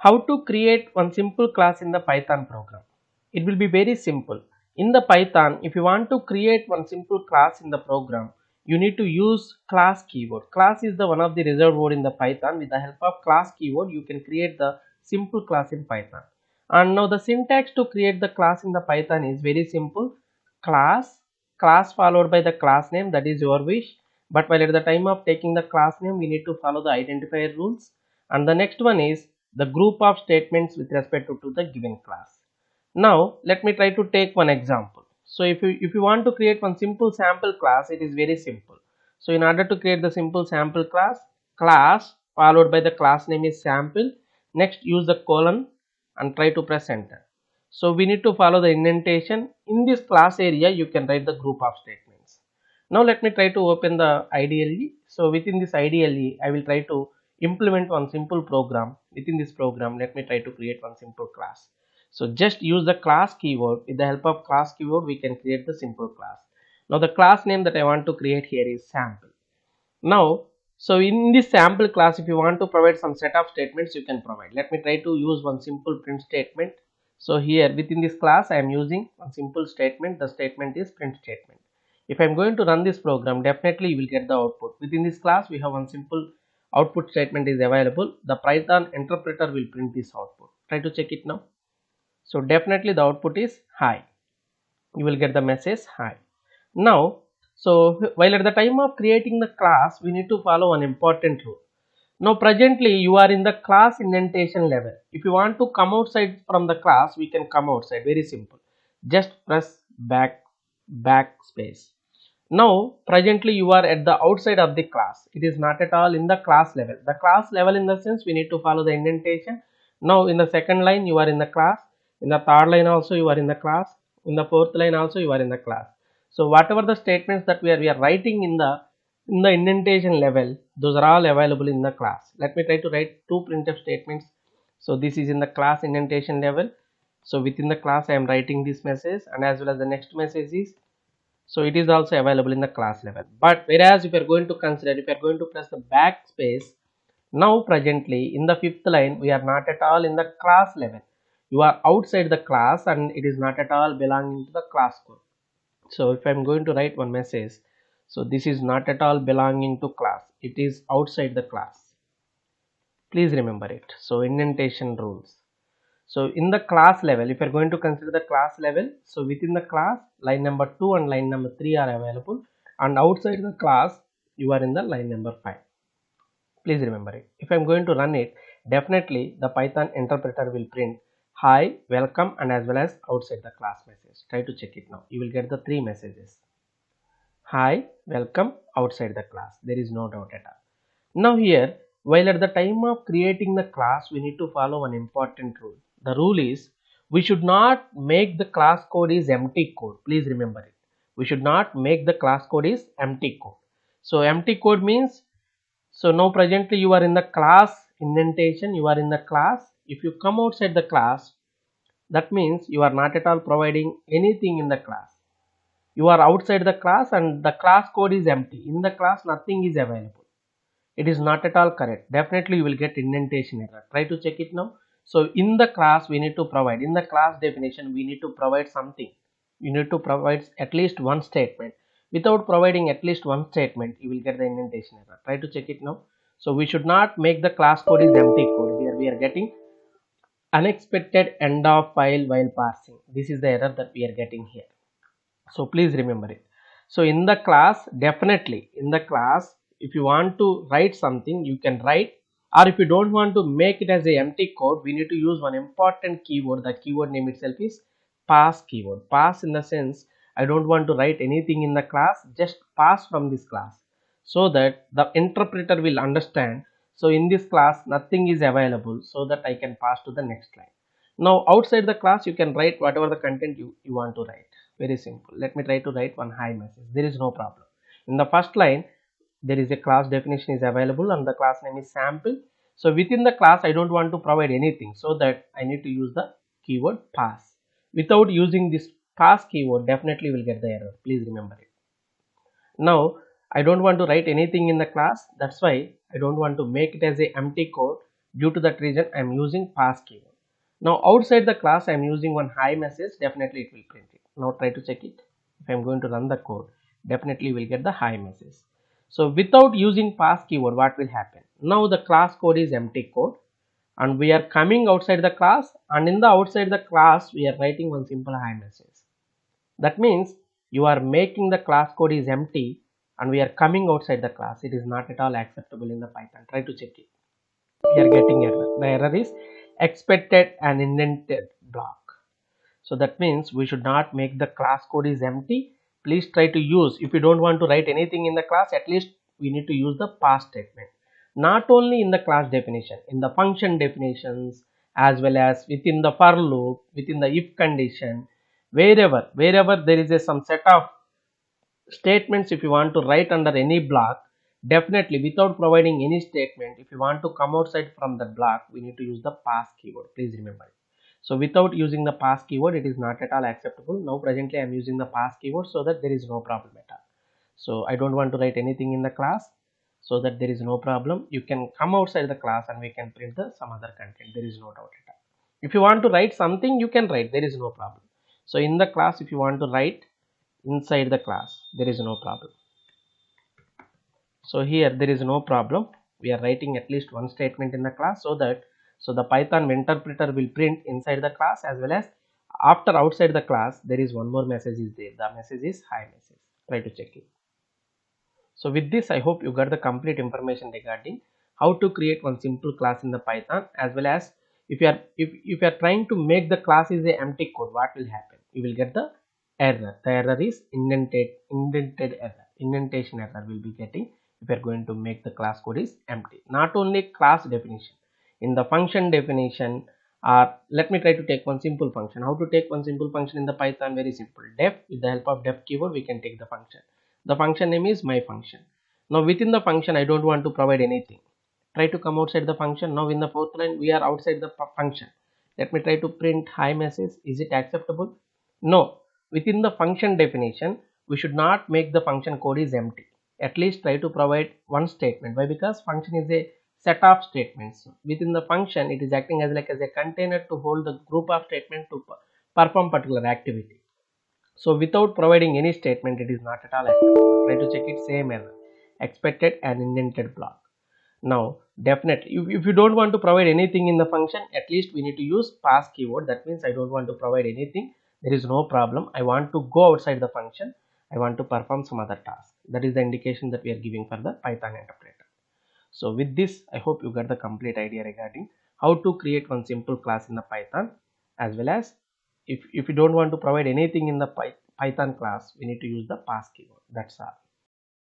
How to create one simple class in the Python program? It will be very simple. In the Python, if you want to create one simple class in the program, you need to use class keyword. Class is the one of the reserved word in the Python. With the help of class keyword, you can create the simple class in Python. And now the syntax to create the class in the Python is very simple. Class, class followed by the class name, that is your wish. But while at the time of taking the class name, we need to follow the identifier rules. And the next one is the group of statements with respect to the given class. Now let me try to take one example. So if you want to create one simple sample class, it is very simple. So in order to create the simple sample class, class followed by the class name is sample. Next use the colon and try to press enter. So we need to follow the indentation. In this class area you can write the group of statements. Now let me try to open the IDLE. So within this IDLE I will try to implement one simple program. Within this program, let me try to create one simple class. So just use the class keyword. With the help of class keyword, we can create the simple class. Now the class name that I want to create here is sample. Now, so in this sample class, if you want to provide some set of statements, you can provide. Let me try to use one simple print statement. So here within this class, I am using one simple statement. The statement is print statement. If I am going to run this program, definitely you will get the output. Within this class, we have one simple output statement is available. The Python interpreter will print this output. Try to check it now. So definitely the output is hi. You will get the message hi. Now, so while at the time of creating the class, we need to follow an important rule. Now presently you are in the class indentation level. If you want to come outside from the class, we can come outside. Very simple. Just press backspace. Now presently you are at the outside of the class. It is not at all in the class level. The class level in the sense we need to follow the indentation. Now in the second line you are in the class. In the third line also you are in the class. In the fourth line also you are in the class. So whatever the statements that we are writing in the indentation level, those are all available in the class. Let me try to write two printf statements. So this is in the class indentation level. So within the class I am writing this message, and as well as the next message is, so it is also available in the class level. But whereas if you are going to consider, if you are going to press the backspace, now presently in the fifth line we are not at all in the class level. You are outside the class and it is not at all belonging to the class code. So if I am going to write one message, so this is not at all belonging to class, it is outside the class. Please remember it. So indentation rules. So in the class level, if you are going to consider the class level, so within the class, line number 2 and line number 3 are available, and outside the class you are in the line number 5. Please remember it. If I am going to run it, definitely the Python interpreter will print hi, welcome, and as well as outside the class message. Try to check it now. You will get the three messages. Hi, welcome, outside the class. There is no doubt at all. Now here, while at the time of creating the class, we need to follow an important rule. The rule is, we should not make the class code is empty code. Please remember it. We should not make the class code is empty code. So empty code means, so now presently you are in the class indentation, you are in the class. If you come outside the class, that means you are not at all providing anything in the class. You are outside the class and the class code is empty. In the class nothing is available. It is not at all correct. Definitely you will get indentation error. Try to check it now. So in the class we need to provide, in the class definition we need to provide something. You need to provide at least one statement. Without providing at least one statement, you will get the indentation error. Try to check it now. So we should not make the class code is empty code. Here we are getting unexpected end of file while parsing. This is the error that we are getting here. So please remember it. So in the class, definitely in the class, if you want to write something, you can write, or if you don't want to make it as a empty code, we need to use one important keyword. The keyword name itself is pass keyword. Pass in the sense, I don't want to write anything in the class, just pass from this class, so that the interpreter will understand. So in this class nothing is available, so that I can pass to the next line. Now outside the class you can write whatever the content you want to write. Very simple. Let me try to write one hi message. There is no problem. In the first line there is a class definition is available and the class name is sample. So within the class I don't want to provide anything, so that I need to use the keyword pass. Without using this pass keyword, definitely will get the error. Please remember it. Now I don't want to write anything in the class, that's why I don't want to make it as a empty code. Due to that reason I am using pass keyword. Now outside the class I am using one hi message, definitely it will print it. Now try to check it. If I am going to run the code, definitely will get the hi message. So without using pass keyword, what will happen? Now the class code is empty code and we are coming outside the class, and in the outside the class we are writing one simple hi message. That means you are making the class code is empty and we are coming outside the class. It is not at all acceptable in the Python. Try to check it. We are getting error. The error is expected and indented block. So that means we should not make the class code is empty. Please try to use, if you don't want to write anything in the class, at least we need to use the pass statement. Not only in the class definition, in the function definitions, as well as within the for loop, within the if condition, wherever there is some set of statements, if you want to write under any block, definitely without providing any statement, if you want to come outside from the block, we need to use the pass keyword. Please remember it. So without using the pass keyword, it is not at all acceptable. Now presently I am using the pass keyword so that there is no problem at all. So I don't want to write anything in the class, so that there is no problem. You can come outside the class and we can print the some other content. There is no doubt at all. If you want to write something, you can write. There is no problem. So in the class, if you want to write inside the class, there is no problem. So here there is no problem. We are writing at least one statement in the class, so that the Python interpreter will print inside the class, as well as after outside the class there is one more message is there. The message is hi message. Try to check it. So with this, I hope you got the complete information regarding how to create one simple class in the Python, as well as if you are trying to make the class is a empty code, what will happen? You will get the error. The error is indented error. Indentation error will be getting if you are going to make the class code is empty. Not only class definition, in the function definition, or let me try to take one simple function. How to take one simple function in the Python? Very simple. Def, with the help of def keyword we can take the function. The function name is my function. Now within the function I don't want to provide anything. Try to come outside the function. Now in the fourth line we are outside the function. Let me try to print hi message. Is it acceptable? No. Within the function definition we should not make the function code is empty. At least try to provide one statement. Why? Because function is a set of statements. Within the function it is acting as like as a container to hold the group of statement to perform particular activity. So without providing any statement, it is not at all acceptable. Try to check it. Same error. Expected and indented block. Now definitely if you don't want to provide anything in the function, at least we need to use pass keyword. That means I don't want to provide anything. There is no problem. I want to go outside the function. I want to perform some other task. That is the indication that we are giving for the Python interpreter. So with this, I hope you got the complete idea regarding how to create one simple class in the Python, as well as if you don't want to provide anything in the Python class, we need to use the pass keyword. That's all.